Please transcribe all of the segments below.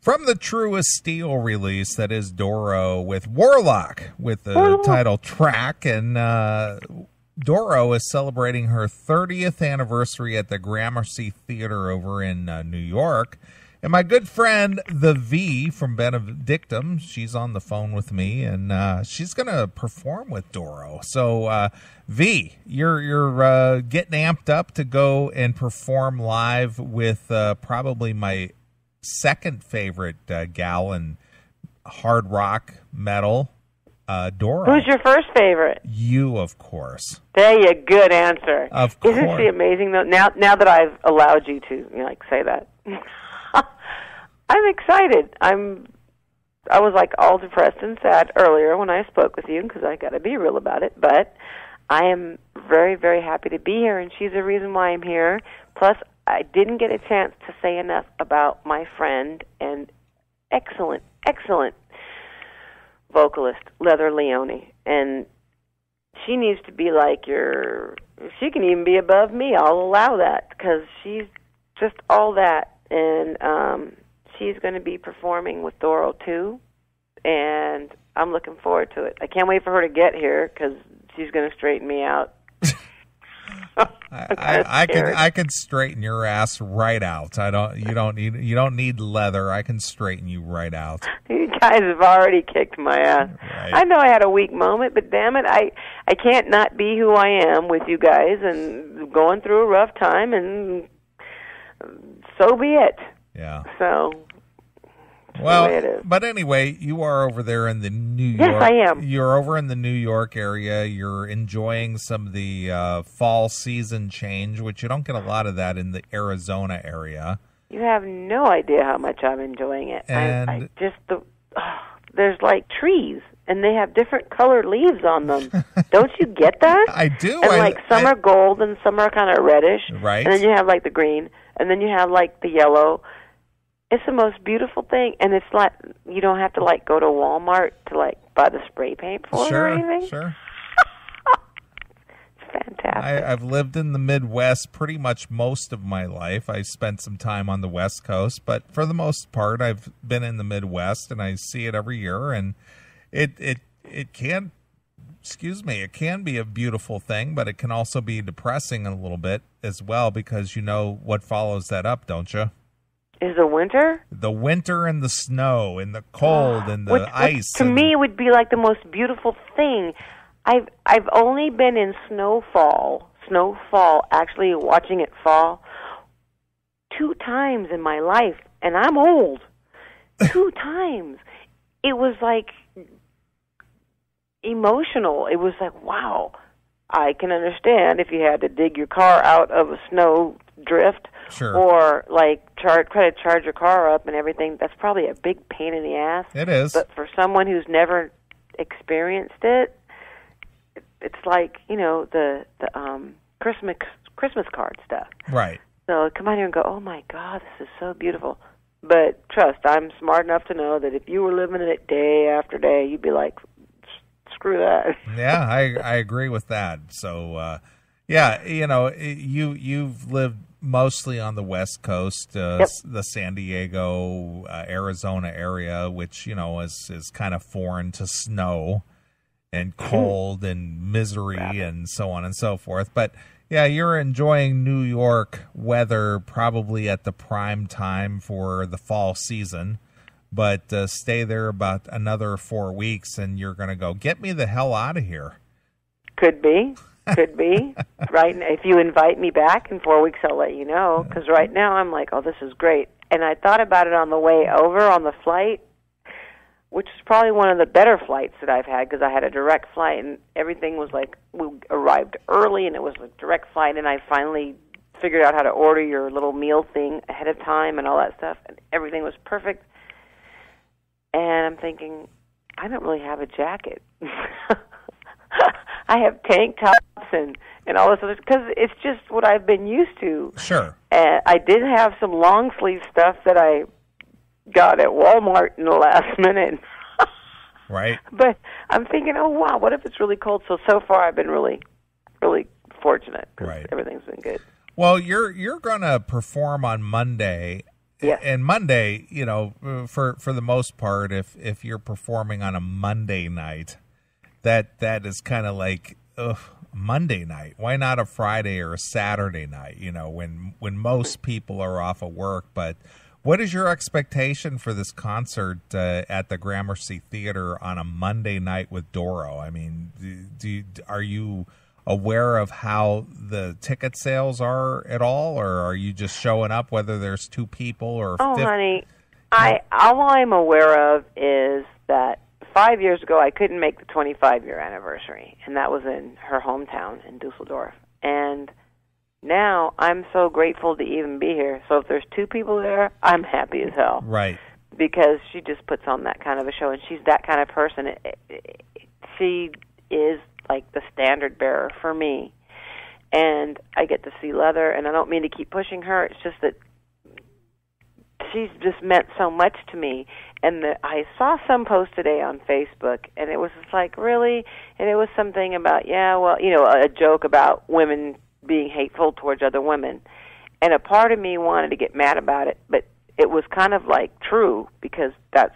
From the Truest Steel release, that is Doro with Warlock with the title track. And Doro is celebrating her 30th anniversary at the Gramercy Theater over in New York. And my good friend, the V from Benedictum, she's on the phone with me, and she's going to perform with Doro. So, V, you're getting amped up to go and perform live with probably my second favorite gal in hard rock metal, Doro. Who's your first favorite? You, of course. There you good answer. Of course. Isn't she amazing though? Now that I've allowed you to say that. I'm excited. I was like all depressed and sad earlier when I spoke with you because I got to be real about it, but I am very, very happy to be here, and she's the reason why I'm here. Plus, I didn't get a chance to say enough about my friend and excellent vocalist, Leather Leone. And she needs to be like she can even be above me. I'll allow that because she's just all that. And she's going to be performing with Doro, too. And I'm looking forward to it. I can't wait for her to get here because she's going to straighten me out. I can straighten your ass right out. You don't need leather. I can straighten you right out. You guys have already kicked my ass. Right. I know I had a weak moment, but damn it, I can't not be who I am with you guys and going through a rough time, and so be it. Yeah. So. Well, but anyway, you are over there in the New York. Yes, I am. You're over in the New York area. You're enjoying some of the fall season change, which you don't get a lot of that in the Arizona area. You have no idea how much I'm enjoying it. And there's like trees, and they have different colored leaves on them. Don't you get that? I do. And some are gold, and some are kind of reddish. Right. And then you have like the green, and then you have like the yellow. It's the most beautiful thing, and it's like you don't have to go to Walmart to buy the spray paint for it or anything. Sure. It's fantastic. I've lived in the Midwest pretty much most of my life. I spent some time on the West Coast, but for the most part, I've been in the Midwest, and I see it every year. And it can be a beautiful thing, but it can also be depressing a little bit as well because you know what follows that up, don't you? Is the winter? The winter and the snow and the cold and the ice. To me, it would be like the most beautiful thing. I've only been in snowfall, actually watching it fall, 2 times in my life, and I'm old. 2 times. It was emotional. It was wow, I can understand if you had to dig your car out of a snow drift. Sure. Or try to charge your car up and everything. That's probably a big pain in the ass. It is. But for someone who's never experienced it, it's like the Christmas card stuff. Right. So come out here and go, oh my God, this is so beautiful. But trust, I'm smart enough to know that if you were living in it day after day, you'd be like, screw that. Yeah, I agree with that. So. Yeah, you've lived mostly on the West Coast, yep. The San Diego, Arizona area, which, is kind of foreign to snow and cold and misery and so on and so forth. But, yeah, you're enjoying New York weather probably at the prime time for the fall season. But stay there about another 4 weeks, and you're going to go, get me the hell out of here. Could be. Could be. Right. If you invite me back in 4 weeks, I'll let you know. Because right now I'm like, oh, this is great. And I thought about it on the way over on the flight, which is probably one of the better flights that I've had because I had a direct flight and everything was we arrived early and it was a direct flight, and I finally figured out how to order your little meal thing ahead of time and all that stuff, and everything was perfect. And I'm thinking, I don't really have a jacket. I have tank tops and all this other, because it's just what I've been used to. Sure. And I did have some long sleeve stuff that I got at Walmart in the last minute. Right. But I'm thinking, oh wow, what if it's really cold? So far I've been really, really fortunate. Right. Everything's been good. Well, you're going to perform on Monday And Monday, for the most part, if you're performing on a Monday night, that is kind of like Monday night. Why not a Friday or a Saturday night? When most people are off of work. But what is your expectation for this concert at the Gramercy Theater on a Monday night with Doro? I mean, are you aware of how the ticket sales are at all, or are you just showing up whether there's 2 people or 50? Honey, all I'm aware of is that 5 years ago I couldn't make the 25-year anniversary, and that was in her hometown in Dusseldorf. And now I'm so grateful to even be here. So if there's 2 people there, I'm happy as hell. Right. Because she just puts on that kind of a show, and she's that kind of person. She is like the standard bearer for me. And I get to see Leather, and I don't mean to keep pushing her. It's just that she's just meant so much to me. And I saw some post today on Facebook, and it was just like, really? And it was something about, a joke about women being hateful towards other women. And a part of me wanted to get mad about it, but it was kind of like true, because that's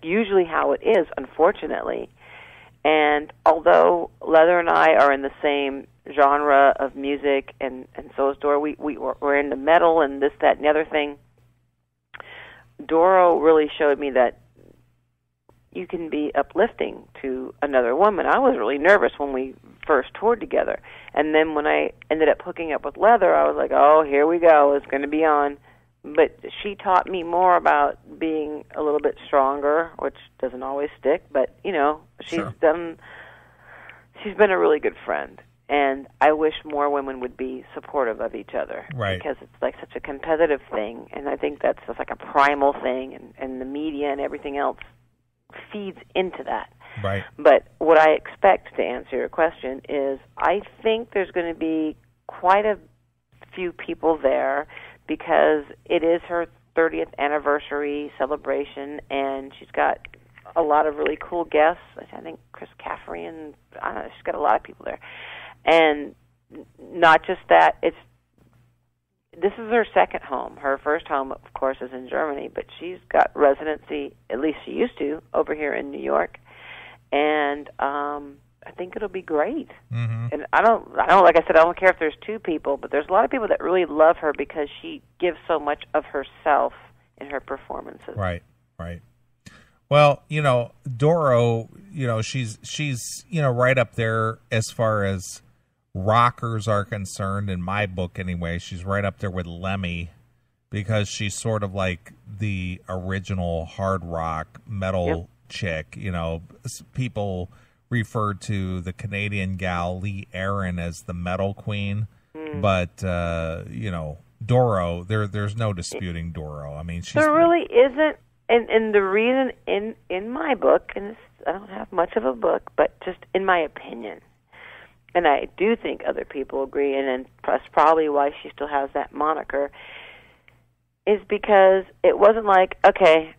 usually how it is, unfortunately. And although Leather and I are in the same genre of music, and so is Doro, we're into metal and this, that, and the other thing, Doro really showed me that you can be uplifting to another woman. I was really nervous when we first toured together. And then when I ended up hooking up with Leather, I was like, oh, here we go, it's going to be on. But she taught me more about being a little bit stronger, which doesn't always stick, but, she's been a really good friend. And I wish more women would be supportive of each other. Right. Because it's like such a competitive thing, and I think that's just like a primal thing, and the media and everything else feeds into that. Right. But what I expect, to answer your question, is I think there's going to be quite a few people there, because it is her 30th anniversary celebration, and she's got a lot of really cool guests. I think Chris Caffrey, and I don't know, she's got a lot of people there. And not just that, this is her second home. Her first home, of course, is in Germany, but she's got residency, at least she used to, over here in New York. And I think it'll be great. Mm-hmm. And I don't, like I said, I don't care if there's 2 people, but there's a lot of people that really love her because she gives so much of herself in her performances. Right. Well, Doro, she's right up there as far as rockers are concerned, in my book anyway. She's right up there with Lemmy, because she's sort of like the original hard rock metal chick. People referred to the Canadian gal Lee Aaron as the metal queen, but Doro, there's no disputing Doro. I mean, there really isn't, and the reason in my book, and I don't have much of a book, but just in my opinion, and I do think other people agree, and that's probably why she still has that moniker, is because it wasn't like, okay,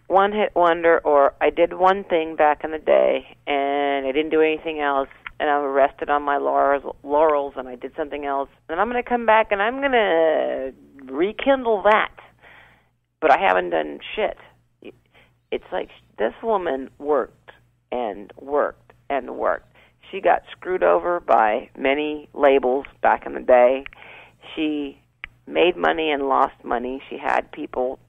one-hit wonder, or I did one thing back in the day, and I didn't do anything else, and I'm rested on my laurels, and I did something else, and I'm going to come back, and I'm going to rekindle that, but I haven't done shit. It's like this woman worked and worked and worked. She got screwed over by many labels back in the day. She made money and lost money. She had people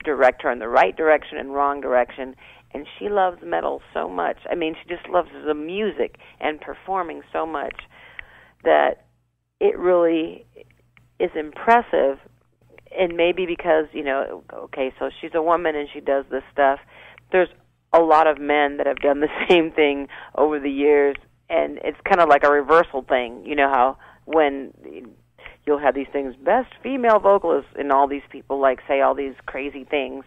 direct her in the right direction and wrong direction, and she loves metal so much. I mean, she just loves the music and performing so much that it really is impressive. And maybe because, okay, so she's a woman and she does this stuff. There's a lot of men that have done the same thing over the years, and it's kind of like a reversal thing. You know how when you'll have these things, best female vocalist, and all these people say all these crazy things,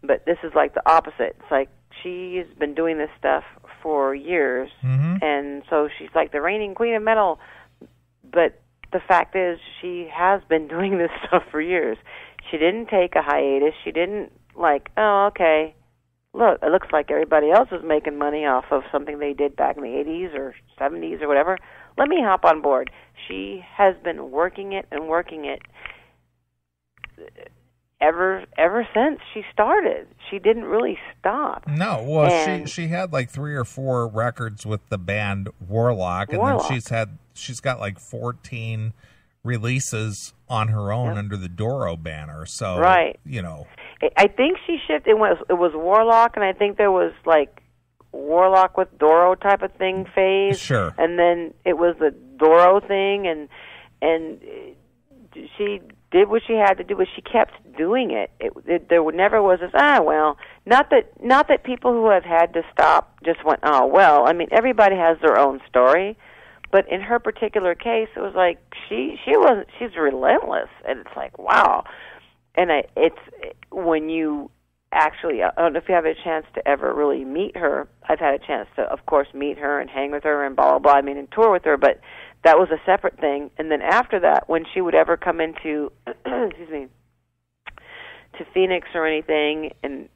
but this is like the opposite. It's like she's been doing this stuff for years, and so she's like the reigning queen of metal, but the fact is she has been doing this stuff for years. She didn't take a hiatus. She didn't oh, okay, look, it looks like everybody else is making money off of something they did back in the 80s or 70s or whatever. Let me hop on board. She has been working it and working it. ever since she started. She didn't really stop. No, well, she had like 3 or 4 records with the band Warlock, and then she's got like 14 releases on her own under the Doro banner. So, you know, I think she shifted. It was Warlock, and I think there was like Warlock with Doro type of thing phase. Sure. And then it was the Doro thing, and she did what she had to do, but she kept doing it. There never was this, well, not that people who have had to stop just went, oh, well. I mean, everybody has their own story, but in her particular case, it was like she's relentless, and it's like, wow. And it's when you actually, I don't know if you have a chance to ever really meet her. I've had a chance to, of course, meet her and hang with her and blah, blah, blah. I mean, and tour with her, but that was a separate thing. And then after that, when she would ever come into, excuse me, to Phoenix or anything, and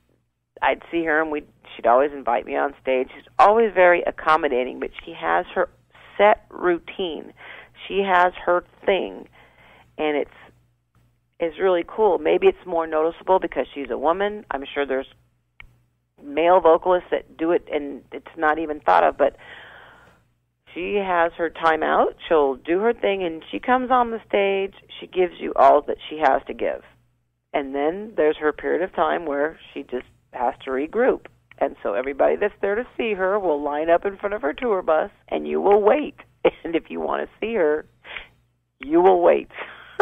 I'd see her, and she'd always invite me on stage. She's always very accommodating, but she has her set routine. She has her thing, and it's really cool. Maybe it's more noticeable because she's a woman. I'm sure there's male vocalists that do it, and it's not even thought of, but she has her time out. She'll do her thing, and she comes on the stage. She gives you all that she has to give. And then there's her period of time where she just has to regroup. And so everybody that's there to see her will line up in front of her tour bus, and you will wait. And if you want to see her, you will wait.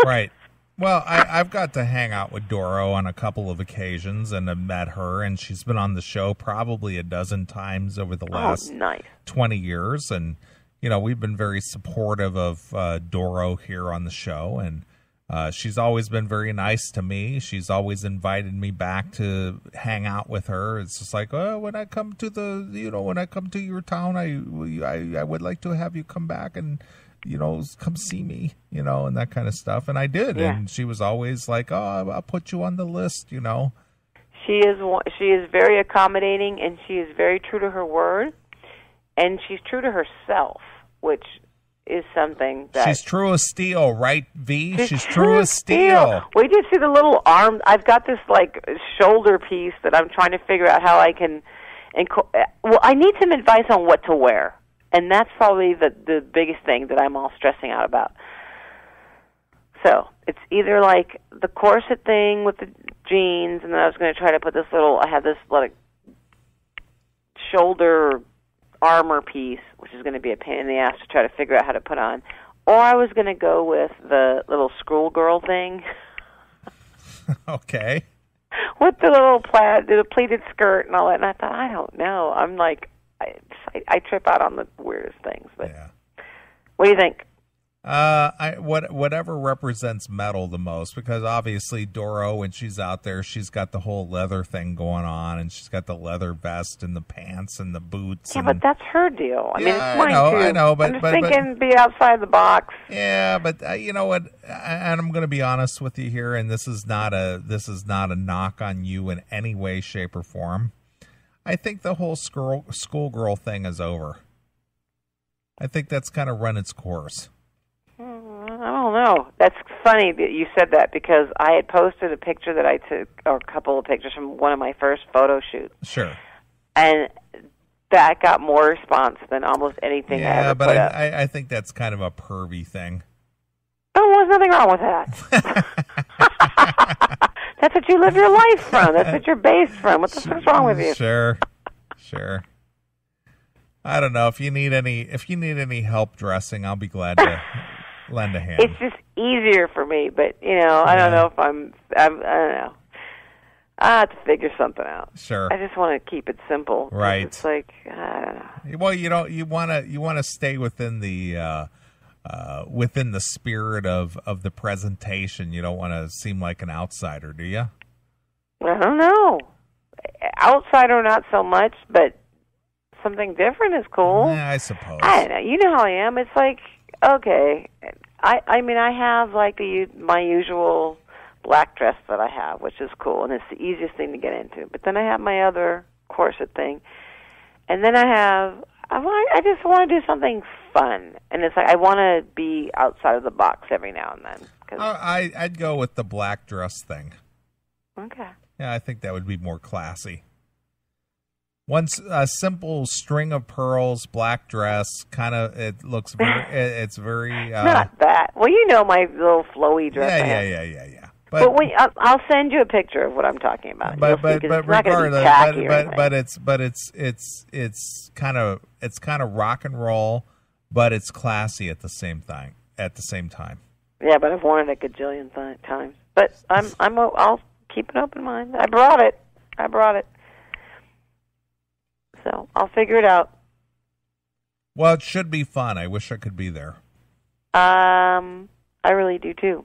Right. Well, I've got to hang out with Doro on a couple of occasions, and I've met her, and she's been on the show probably a dozen times over the last 20 years. And, you know, we've been very supportive of Doro here on the show, and she's always been very nice to me. She's always invited me back to hang out with her. It's just like, oh, when I come to your town, I would like to have you come back and, you know, come see me, you know, and that kind of stuff. And I did. Yeah. And she was always like, oh, I'll put you on the list, you know. She is very accommodating, and she is very true to her word, and she's true to herself, which is something that... She's true as steel, right, V? She's true as steel. We just see the little arm. I've got this, like, shoulder piece that I'm trying to figure out how I can... Well, I need some advice on what to wear. And that's probably the biggest thing that I'm all stressing out about. So it's either like the corset thing with the jeans, and then I was going to try to put I have this like shoulder armor piece, which is going to be a pain in the ass to try to figure out how to put on. Or I was going to go with the little schoolgirl thing. Okay. With the little the pleated skirt and all that. And I thought, I don't know. I'm like... I trip out on the weirdest things, but yeah. What do you think? Whatever represents metal the most, because obviously Doro, when she's out there, she's got the whole leather thing going on, and she's got the leather vest and the pants and the boots. Yeah, but that's her deal. I mean, it's mine too. I know, but I'm just thinking, be outside the box. Yeah, but you know what? And I'm going to be honest with you here, and this is not a knock on you in any way, shape, or form. I think the whole schoolgirl thing is over. I think that's kind of run its course. I don't know. That's funny that you said that, because I had posted a picture that I took, or a couple of pictures from one of my first photo shoots. Sure. And that got more response than almost anything I ever put up. I think that's kind of a pervy thing. Oh, there's nothing wrong with that. That's what you live your life from. That's what you're based from. What the fuck's wrong with you? Sure. I don't know, if you need any help dressing, I'll be glad to lend a hand. It's just easier for me, but you know, I don't know if I don't know. I have to figure something out. Sure. I just want to keep it simple. Right. It's like, I don't know. Well, you want to stay within the spirit of the presentation. You don't want to seem like an outsider, do you? I don't know. Outsider, not so much, but something different is cool. Yeah, I suppose. I don't know. You know how I am. It's like, okay. I mean, I have like my usual black dress that I have, which is cool, and it's the easiest thing to get into. But then I have my other corset thing. And then I I just want to do something fun, and it's like I want to be outside of the box every now and then. I'd go with the black dress thing. Okay. Yeah, I think that would be more classy. Once a simple string of pearls, black dress, kind of. It looks very. It's very. Not that. Well, you know my little flowy dress. Yeah. But I'll send you a picture of what I'm talking about. But regardless, it's kind of rock and roll, but it's classy at the same time. Yeah, but I've worn it a gajillion times. But I'll keep an open mind. I brought it. So I'll figure it out. Well, it should be fun. I wish I could be there. I really do too.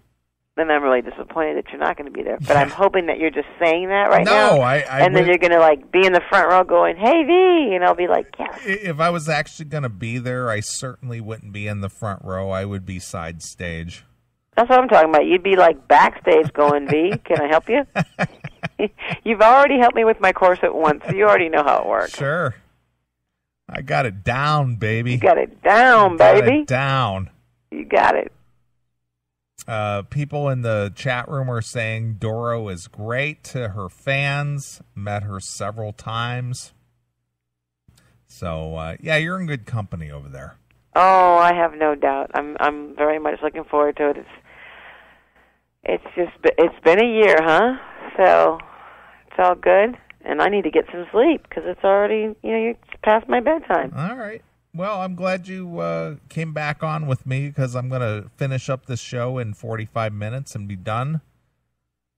And I'm really disappointed that you're not going to be there. But I'm hoping that you're just saying that right now. No, and then you're going to like be in the front row going, "Hey, V," and I'll be like, "Yes." If I was actually going to be there, I certainly wouldn't be in the front row. I would be side stage. That's what I'm talking about. You'd be like backstage going, "V, can I help you?" You've already helped me with my corset once, so you already know how it works. Sure. I got it down, baby. You got it down, baby. Got it down. You got it. People in the chat room are saying Doro is great to her fans. Met her several times. So, yeah, you're in good company over there. Oh, I have no doubt. I'm very much looking forward to it. It's been a year, huh? So it's all good, and I need to get some sleep because it's already it's past my bedtime. All right. Well, I'm glad you came back on with me because I'm going to finish up this show in 45 minutes and be done.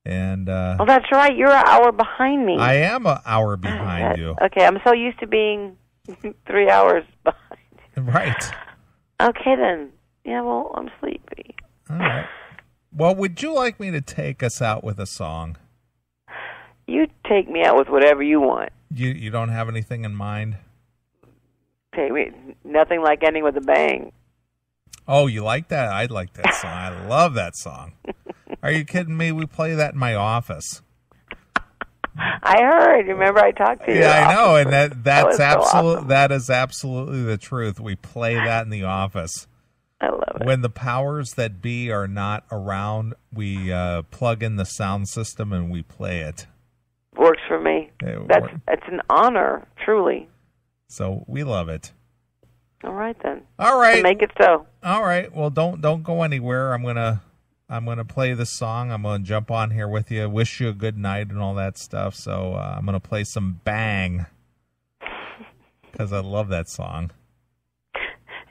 And oh, that's right. You're an hour behind me. I am an hour behind you. Okay, I'm so used to being 3 hours behind. Right. Okay, then. Yeah, well, I'm sleepy. All right. Well, would you like me to take us out with a song? You take me out with whatever you want. You don't have anything in mind? Take me. Nothing like ending with a bang. Oh, you like that? I like that song. I love that song. Are you kidding me? We play that in my office. I heard. Remember, I talked to you. Yeah, I know, and that's absolutely so awesome. That is absolutely the truth. We play that in the office. I love it. When the powers that be are not around, we plug in the sound system and we play it. Works for me. It's an honor, truly. So we love it. All right then. All right. So make it so. All right. Well, don't go anywhere. I'm gonna play this song. I'm gonna jump on here with you. Wish you a good night and all that stuff. So I'm gonna play some Bang because I love that song.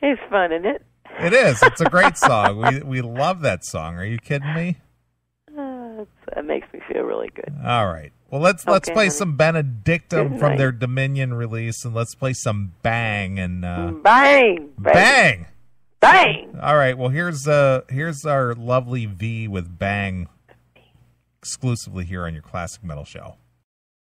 It's fun, isn't it? It is. It's a great song. We love that song. Are you kidding me? It makes me feel really good. All right. Well, let's play some Benedictum from their Dominion release, and let's play some Bang and Bang, Bang, Bang. All right. Well, here's our lovely V with Bang, exclusively here on your Classic Metal Show.